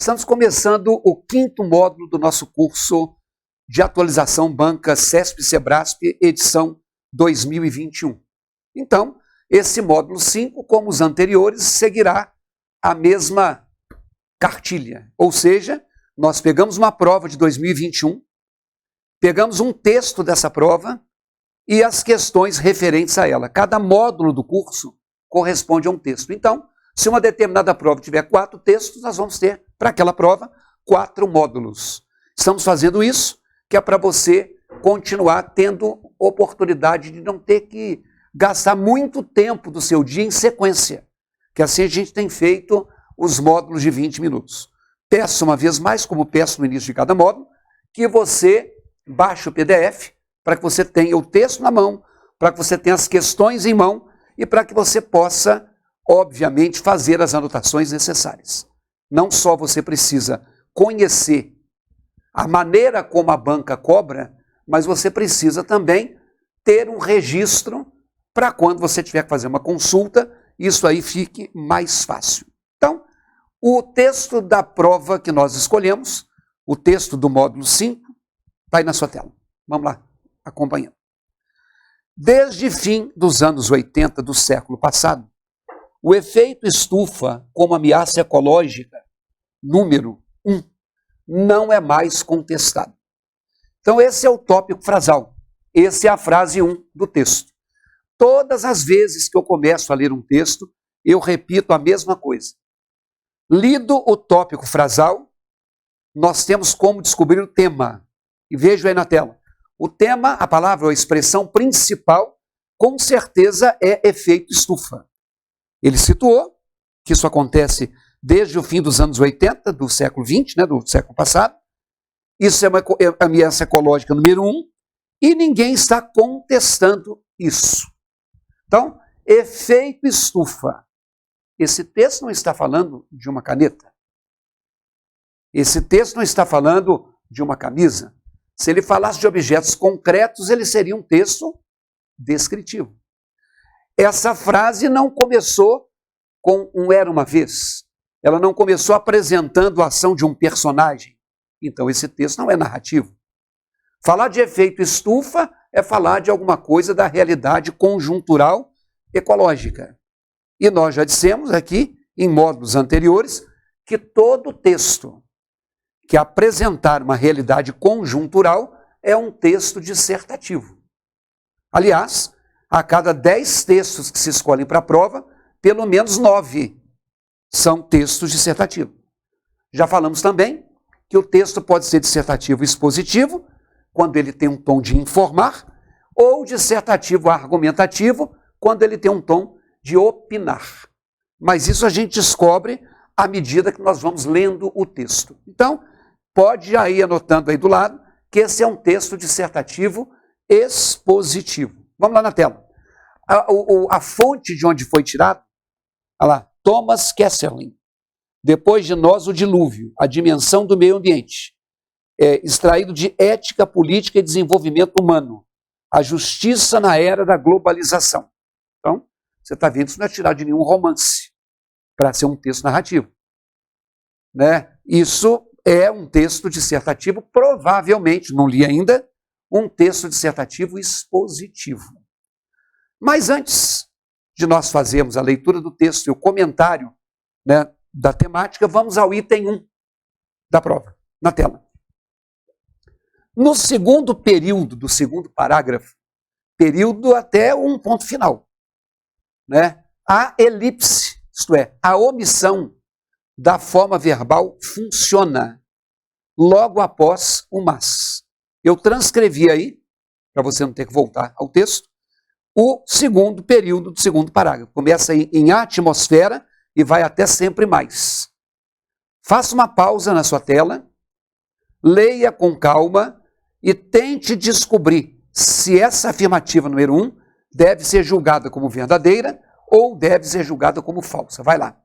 Estamos começando o 5º módulo do nosso curso de atualização Banca CESP-Sebrasp, edição 2021. Então, esse módulo 5, como os anteriores, seguirá a mesma cartilha. Ou seja, nós pegamos uma prova de 2021, pegamos um texto dessa prova e as questões referentes a ela. Cada módulo do curso corresponde a um texto. Então, se uma determinada prova tiver 4 textos, nós vamos ter, para aquela prova, 4 módulos. Estamos fazendo isso, que é para você continuar tendo oportunidade de não ter que gastar muito tempo do seu dia em sequência, que assim a gente tem feito os módulos de 20 minutos. Peço uma vez mais, como peço no início de cada módulo, que você baixe o PDF, para que você tenha o texto na mão, para que você tenha as questões em mão e para que você possa, obviamente, fazer as anotações necessárias. Não só você precisa conhecer a maneira como a banca cobra, mas você precisa também ter um registro para quando você tiver que fazer uma consulta, isso aí fique mais fácil. Então, o texto da prova que nós escolhemos, o texto do módulo 5, está aí na sua tela. Vamos lá, acompanhando. Desde fim dos anos 80 do século passado, o efeito estufa como ameaça ecológica número 1 não é mais contestado. Então esse é o tópico frasal, essa é a frase 1 do texto. Todas as vezes que eu começo a ler um texto, eu repito a mesma coisa. Lido o tópico frasal, nós temos como descobrir o tema. E vejo aí na tela. O tema, a palavra ou a expressão principal, com certeza é efeito estufa. Ele situou que isso acontece desde o fim dos anos 80, do século XX, do século passado. Isso é uma ameaça ecológica número 1 e ninguém está contestando isso. Então, efeito estufa. Esse texto não está falando de uma caneta. Esse texto não está falando de uma camisa. Se ele falasse de objetos concretos, ele seria um texto descritivo. Essa frase não começou com um era uma vez. Ela não começou apresentando a ação de um personagem. Então esse texto não é narrativo. Falar de efeito estufa é falar de alguma coisa da realidade conjuntural ecológica. E nós já dissemos aqui, em módulos anteriores, que todo texto que apresentar uma realidade conjuntural é um texto dissertativo. Aliás, a cada 10 textos que se escolhem para a prova, pelo menos 9 são textos dissertativos. Já falamos também que o texto pode ser dissertativo expositivo, quando ele tem um tom de informar, ou dissertativo argumentativo, quando ele tem um tom de opinar. Mas isso a gente descobre à medida que nós vamos lendo o texto. Então, pode já ir anotando aí do lado que esse é um texto dissertativo expositivo. Vamos lá na tela. A fonte de onde foi tirado, olha lá, Thomas Kesselring. Depois de nós, o dilúvio, a dimensão do meio ambiente. Extraído de Ética, Política e Desenvolvimento Humano. A justiça na era da globalização. Então, você está vendo, isso não é tirado de nenhum romance, para ser um texto narrativo. Isso é um texto dissertativo, provavelmente, não li ainda, um texto dissertativo expositivo. Mas antes de nós fazermos a leitura do texto e o comentário da temática, vamos ao item 1 da prova, na tela. No segundo período do segundo parágrafo, período até um ponto final, a elipse, isto é, a omissão da forma verbal funciona logo após o mas. Eu transcrevi aí, para você não ter que voltar ao texto, o segundo período do segundo parágrafo. Começa aí em atmosfera e vai até sempre mais. Faça uma pausa na sua tela, leia com calma e tente descobrir se essa afirmativa número 1 deve ser julgada como verdadeira ou deve ser julgada como falsa. Vai lá.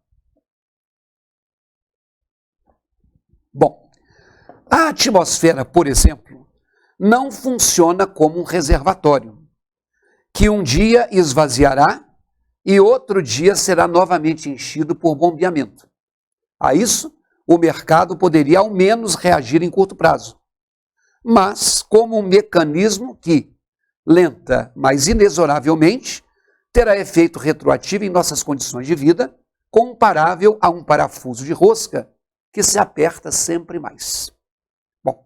Bom, a atmosfera, por exemplo, não funciona como um reservatório, que um dia esvaziará e outro dia será novamente enchido por bombeamento. A isso, o mercado poderia ao menos reagir em curto prazo. Mas como um mecanismo que, lenta, mas inexoravelmente, terá efeito retroativo em nossas condições de vida, comparável a um parafuso de rosca que se aperta sempre mais. Bom,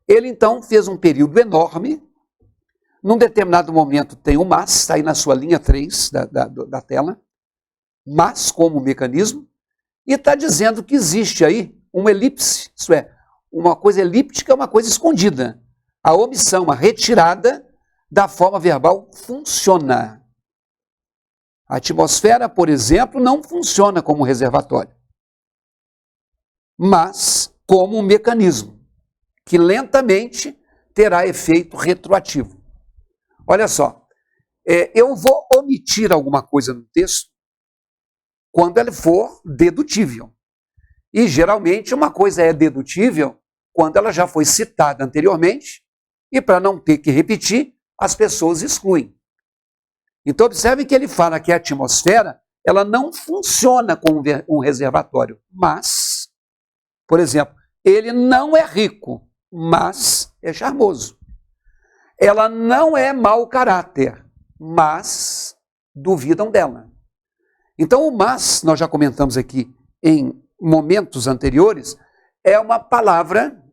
ele então fez um período enorme. Num determinado momento tem o mas, está aí na sua linha 3 da tela, mas como mecanismo, e está dizendo que existe aí uma elipse, isso é, uma coisa elíptica, uma coisa escondida. A omissão, a retirada da forma verbal funciona. A atmosfera, por exemplo, não funciona como reservatório, mas como um mecanismo que lentamente terá efeito retroativo. Olha só, eu vou omitir alguma coisa no texto quando ela for dedutível. E geralmente uma coisa é dedutível quando ela já foi citada anteriormente e para não ter que repetir, as pessoas excluem. Então observe que ele fala que a atmosfera ela não funciona como um reservatório, mas, por exemplo, ele não é rico, mas é charmoso. Ela não é mau caráter, mas duvidam dela. Então o mas, nós já comentamos aqui em momentos anteriores, é uma palavra,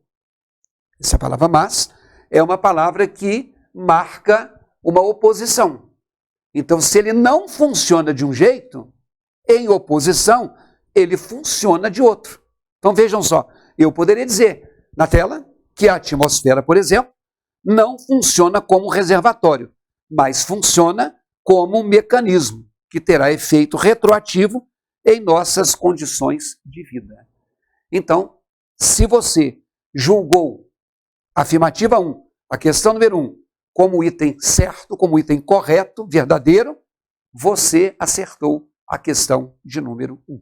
essa palavra mas, é uma palavra que marca uma oposição. Então se ele não funciona de um jeito, em oposição, ele funciona de outro. Então vejam só, eu poderia dizer na tela que a atmosfera, por exemplo, não funciona como reservatório, mas funciona como um mecanismo que terá efeito retroativo em nossas condições de vida. Então, se você julgou a afirmativa 1, a questão número 1, como item certo, como item correto, verdadeiro, você acertou a questão de número 1.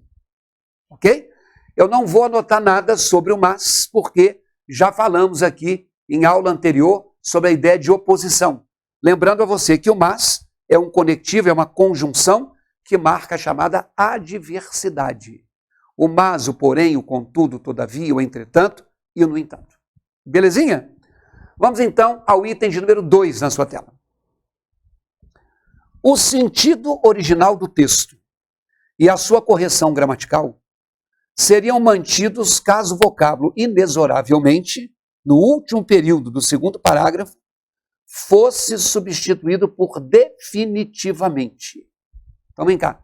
Ok? Eu não vou anotar nada sobre o mas, porque já falamos aqui em aula anterior sobre a ideia de oposição. Lembrando a você que o mas é um conectivo, é uma conjunção que marca a chamada adversidade. O mas, o porém, o contudo, todavia, o entretanto e o no entanto. Belezinha? Vamos então ao item de número 2 na sua tela. O sentido original do texto e a sua correção gramatical seriam mantidos caso o vocábulo inexoravelmente, no último período do segundo parágrafo, fosse substituído por definitivamente. Então vem cá.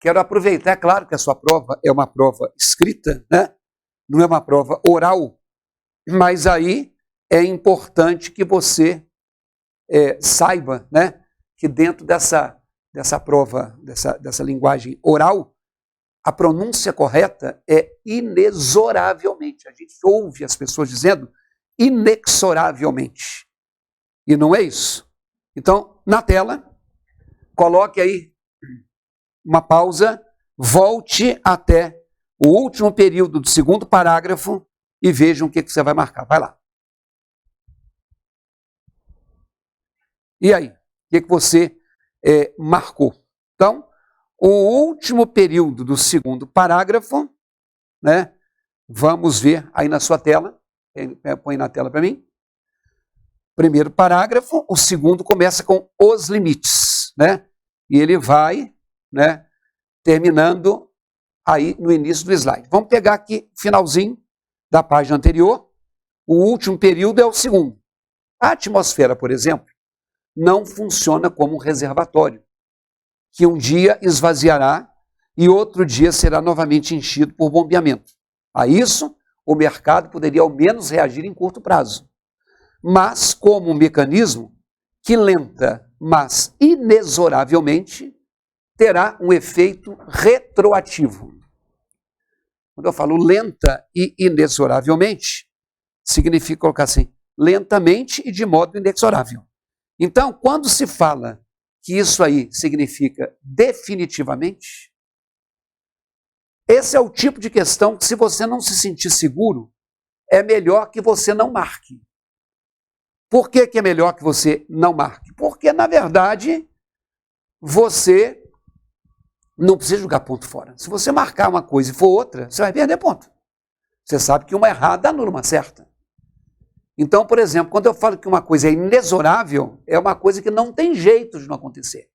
Quero aproveitar, é claro que a sua prova é uma prova escrita, né? Não é uma prova oral, mas aí é importante que você saiba, né, que dentro dessa prova, dessa linguagem oral, a pronúncia correta é inexoravelmente. A gente ouve as pessoas dizendo inexoravelmente. E não é isso. Então, na tela, coloque aí uma pausa, volte até o último período do segundo parágrafo e vejam o que você vai marcar. Vai lá. E aí? O que você marcou? Então, o último período do segundo parágrafo, né? Vamos ver aí na sua tela. Põe na tela para mim. Primeiro parágrafo, o segundo começa com os limites, né? E ele vai, né, terminando aí no início do slide. Vamos pegar aqui, finalzinho da página anterior. O último período é o segundo. A atmosfera, por exemplo, não funciona como um reservatório, que um dia esvaziará e outro dia será novamente enchido por bombeamento. A isso, o mercado poderia ao menos reagir em curto prazo. Mas como um mecanismo que lenta, mas inexoravelmente, terá um efeito retroativo. Quando eu falo lenta e inexoravelmente, significa colocar assim, lentamente e de modo inexorável. Então, quando se fala que isso aí significa definitivamente, esse é o tipo de questão que, se você não se sentir seguro, é melhor que você não marque. Por que é melhor que você não marque? Porque, na verdade, você não precisa jogar ponto fora. Se você marcar uma coisa e for outra, você vai perder ponto. Você sabe que uma errada anula uma certa. Então, por exemplo, quando eu falo que uma coisa é inexorável, é uma coisa que não tem jeito de não acontecer.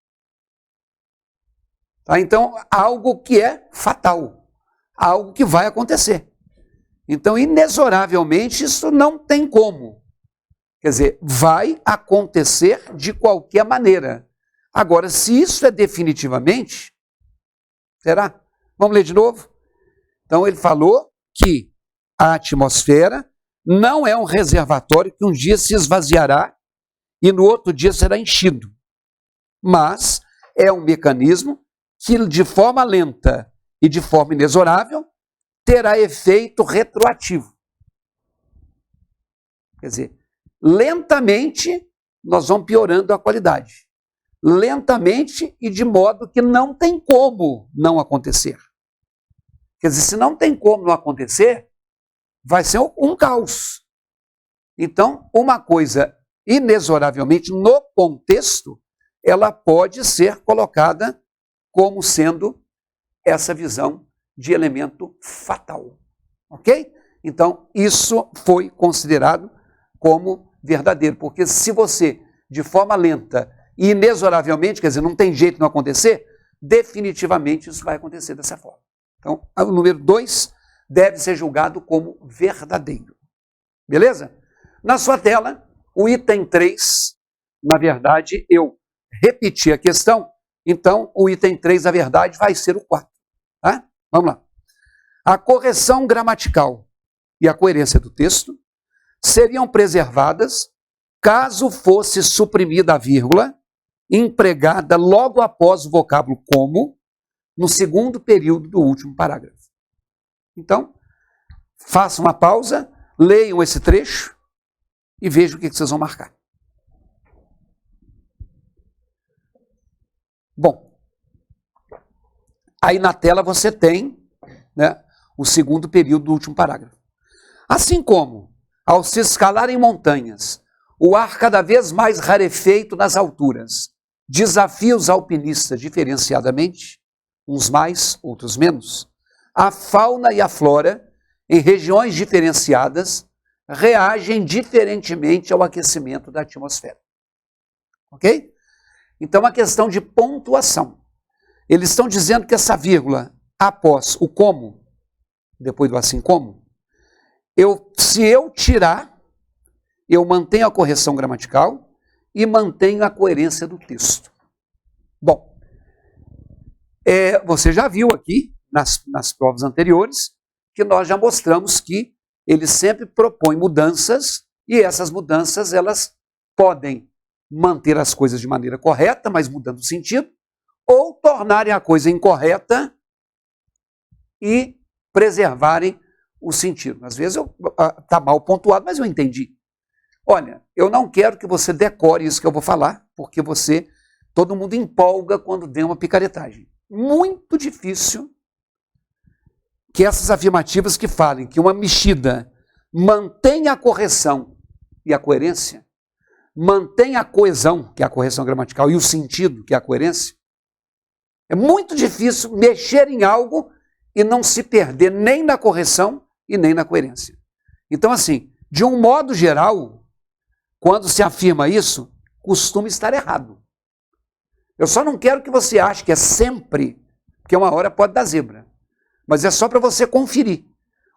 Tá? Então, algo que é fatal, algo que vai acontecer. Então, inexoravelmente, isso não tem como. Quer dizer, vai acontecer de qualquer maneira. Agora, se isso é definitivamente, será? Vamos ler de novo? Então, ele falou que a atmosfera não é um reservatório que um dia se esvaziará e no outro dia será enchido, mas é um mecanismo que, de forma lenta e de forma inexorável, terá efeito retroativo. Quer dizer, lentamente nós vamos piorando a qualidade. Lentamente e de modo que não tem como não acontecer. Quer dizer, se não tem como não acontecer, vai ser um caos. Então, uma coisa, inexoravelmente, no contexto, ela pode ser colocada como sendo essa visão de elemento fatal. Ok? Então, isso foi considerado como verdadeiro. Porque se você, de forma lenta e inexoravelmente, quer dizer, não tem jeito de não acontecer, definitivamente isso vai acontecer dessa forma. Então, o número 2 deve ser julgado como verdadeiro. Beleza? Na sua tela, o item 3, na verdade, eu repeti a questão, então o item 3, na verdade, vai ser o 4. Tá? Vamos lá. A correção gramatical e a coerência do texto seriam preservadas caso fosse suprimida a vírgula empregada logo após o vocábulo como no segundo período do último parágrafo. Então, façam uma pausa, leiam esse trecho e vejam o que vocês vão marcar. Bom, aí na tela você tem, né, o segundo período do último parágrafo. Assim como, ao se escalar em montanhas, o ar cada vez mais rarefeito nas alturas desafia os alpinistas diferenciadamente, uns mais, outros menos, a fauna e a flora, em regiões diferenciadas, reagem diferentemente ao aquecimento da atmosfera. Ok? Então, a questão de pontuação. Eles estão dizendo que essa vírgula, após o como, depois do assim como, se eu tirar, eu mantenho a correção gramatical e mantenho a coerência do texto. Bom, você já viu aqui, nas provas anteriores, que nós já mostramos que ele sempre propõe mudanças e essas mudanças elas podem manter as coisas de maneira correta, mas mudando o sentido, ou tornarem a coisa incorreta e preservarem o sentido. Às vezes está mal pontuado, mas eu entendi. Olha, eu não quero que você decore isso que eu vou falar, porque todo mundo empolga quando tem uma picaretagem. Muito difícil que essas afirmativas que falem que uma mexida mantém a correção e a coerência, mantém a coesão, que é a correção gramatical, e o sentido, que é a coerência, é muito difícil mexer em algo e não se perder nem na correção e nem na coerência. Então, assim, de um modo geral, quando se afirma isso, costuma estar errado. Eu só não quero que você ache que é sempre, porque uma hora pode dar zebra. Mas é só para você conferir.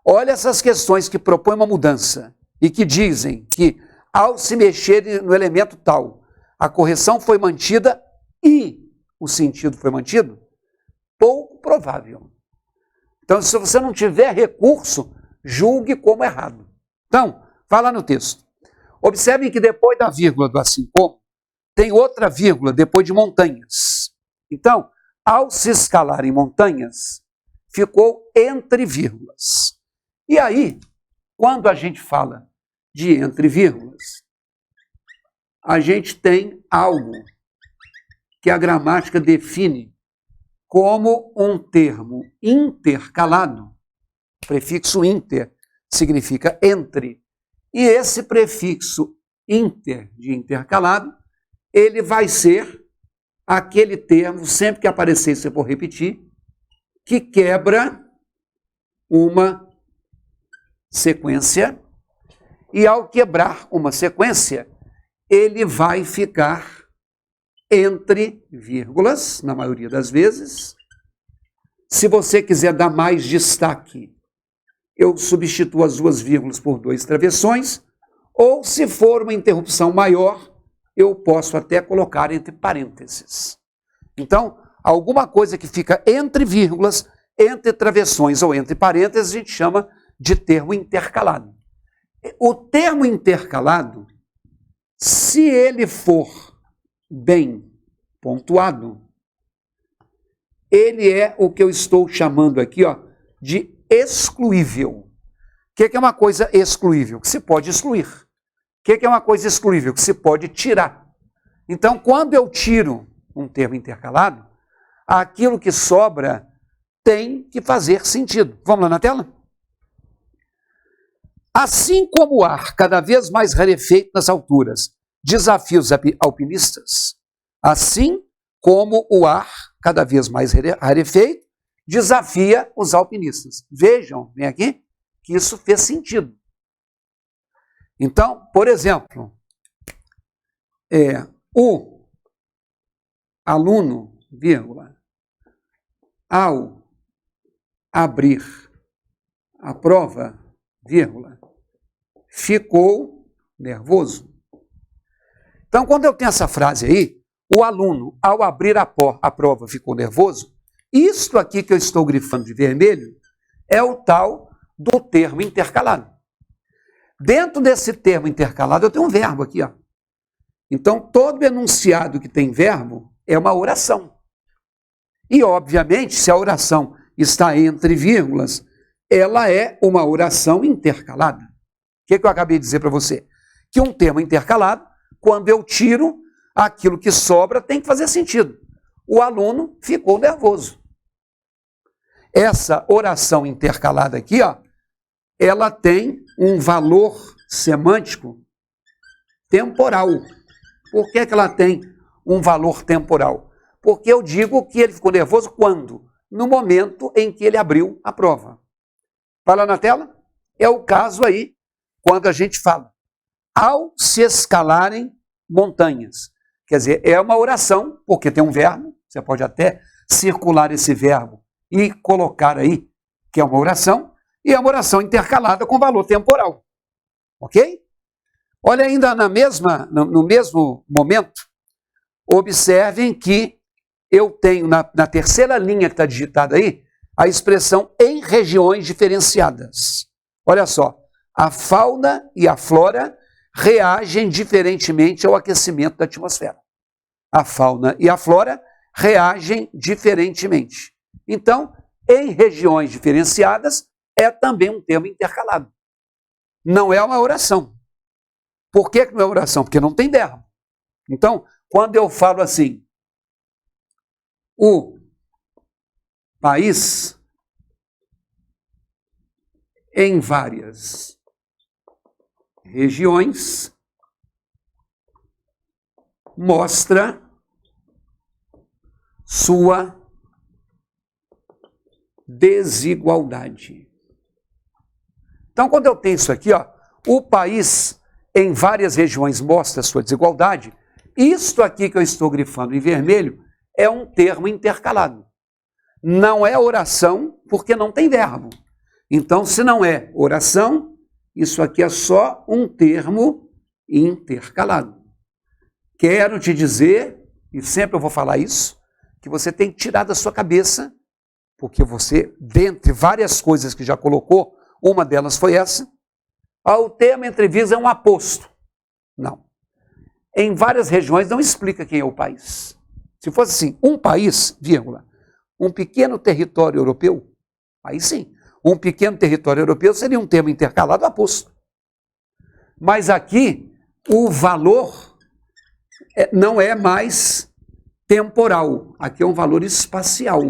Olha essas questões que propõem uma mudança e que dizem que, ao se mexer no elemento tal, a correção foi mantida e o sentido foi mantido, pouco provável. Então, se você não tiver recurso, julgue como errado. Então, fala no texto. Observem que depois da vírgula do assim como, tem outra vírgula depois de montanhas. Então, ao se escalar em montanhas, ficou entre vírgulas. E aí, quando a gente fala de entre vírgulas, a gente tem algo que a gramática define como um termo intercalado. O prefixo inter significa entre. E esse prefixo inter, de intercalado, ele vai ser aquele termo, sempre que aparecer, se eu for repetir, que quebra uma sequência, e ao quebrar uma sequência, ele vai ficar entre vírgulas, na maioria das vezes. Se você quiser dar mais destaque, eu substituo as duas vírgulas por dois travessões, ou se for uma interrupção maior, eu posso até colocar entre parênteses. Então, alguma coisa que fica entre vírgulas, entre travessões ou entre parênteses, a gente chama de termo intercalado. O termo intercalado, se ele for bem pontuado, ele é o que eu estou chamando aqui, ó, de excluível. O que é uma coisa excluível? Que se pode excluir. O que é uma coisa excluível? Que se pode tirar. Então, quando eu tiro um termo intercalado, aquilo que sobra tem que fazer sentido. Vamos lá na tela? Assim como o ar cada vez mais rarefeito nas alturas desafia os alpinistas, assim como o ar cada vez mais rarefeito desafia os alpinistas. Vejam, vem aqui, que isso fez sentido. Então, por exemplo, o aluno, vírgula, ao abrir a prova, vírgula, ficou nervoso. Então, quando eu tenho essa frase aí, o aluno, ao abrir a prova, ficou nervoso, isto aqui que eu estou grifando de vermelho é o tal do termo intercalado. Dentro desse termo intercalado, eu tenho um verbo aqui, ó. Então, todo enunciado que tem verbo é uma oração. E, obviamente, se a oração está entre vírgulas, ela é uma oração intercalada. O que eu acabei de dizer para você? Que um termo intercalado, quando eu tiro, aquilo que sobra tem que fazer sentido. O aluno ficou nervoso. Essa oração intercalada aqui, ó, ela tem um valor semântico temporal. Por que ela tem um valor temporal? Porque eu digo que ele ficou nervoso quando? No momento em que ele abriu a prova. Vai lá na tela? É o caso aí, quando a gente fala, ao se escalarem montanhas. Quer dizer, é uma oração, porque tem um verbo, você pode até circular esse verbo e colocar aí que é uma oração, e é uma oração intercalada com valor temporal. Ok? Olha ainda no mesmo momento, observem que eu tenho na terceira linha que está digitada aí, a expressão em regiões diferenciadas. Olha só, a fauna e a flora reagem diferentemente ao aquecimento da atmosfera. A fauna e a flora reagem diferentemente. Então, em regiões diferenciadas, é também um termo intercalado. Não é uma oração. Por que não é oração? Porque não tem verbo. Então, quando eu falo assim, o país em várias regiões mostra sua desigualdade. Então, quando eu tenho isso aqui, ó, o país em várias regiões mostra sua desigualdade, isto aqui que eu estou grifando em vermelho é um termo intercalado. Não é oração, porque não tem verbo. Então, se não é oração, isso aqui é só um termo intercalado. Quero te dizer, e sempre eu vou falar isso, que você tem que tirar da sua cabeça, porque você, dentre várias coisas que já colocou, uma delas foi essa, o termo entre vírgulas é um aposto. Não. Em várias regiões não explica quem é o país. Se fosse assim, um país, vírgula, um pequeno território europeu, aí sim, um pequeno território europeu seria um termo intercalado aposto. Mas aqui, o valor não é mais temporal, aqui é um valor espacial.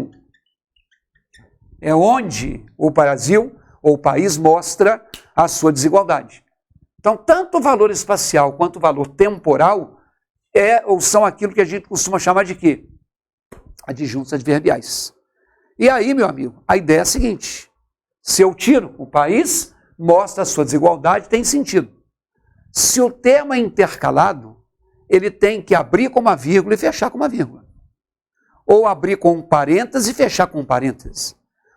É onde o Brasil, ou o país, mostra a sua desigualdade. Então, tanto o valor espacial quanto o valor temporal são aquilo que a gente costuma chamar de quê? Adjuntos adverbiais. E aí, meu amigo, a ideia é a seguinte: se eu tiro o país, mostra a sua desigualdade, tem sentido. Se o termo é intercalado, ele tem que abrir com uma vírgula e fechar com uma vírgula. Ou abrir com um parêntese e fechar com um parêntese.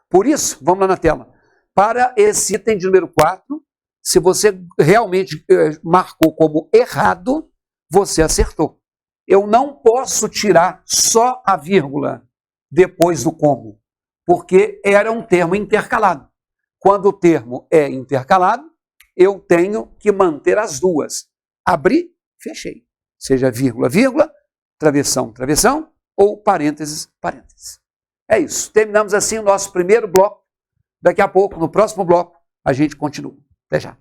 Por isso, vamos lá na tela. Para esse item de número 4, se você realmente marcou como errado, você acertou. Eu não posso tirar só a vírgula depois do como, porque era um termo intercalado. Quando o termo é intercalado, eu tenho que manter as duas. Abri, fechei. Seja vírgula, vírgula, travessão, travessão, ou parênteses, parênteses. É isso. Terminamos assim o nosso primeiro bloco. Daqui a pouco, no próximo bloco, a gente continua. Até já.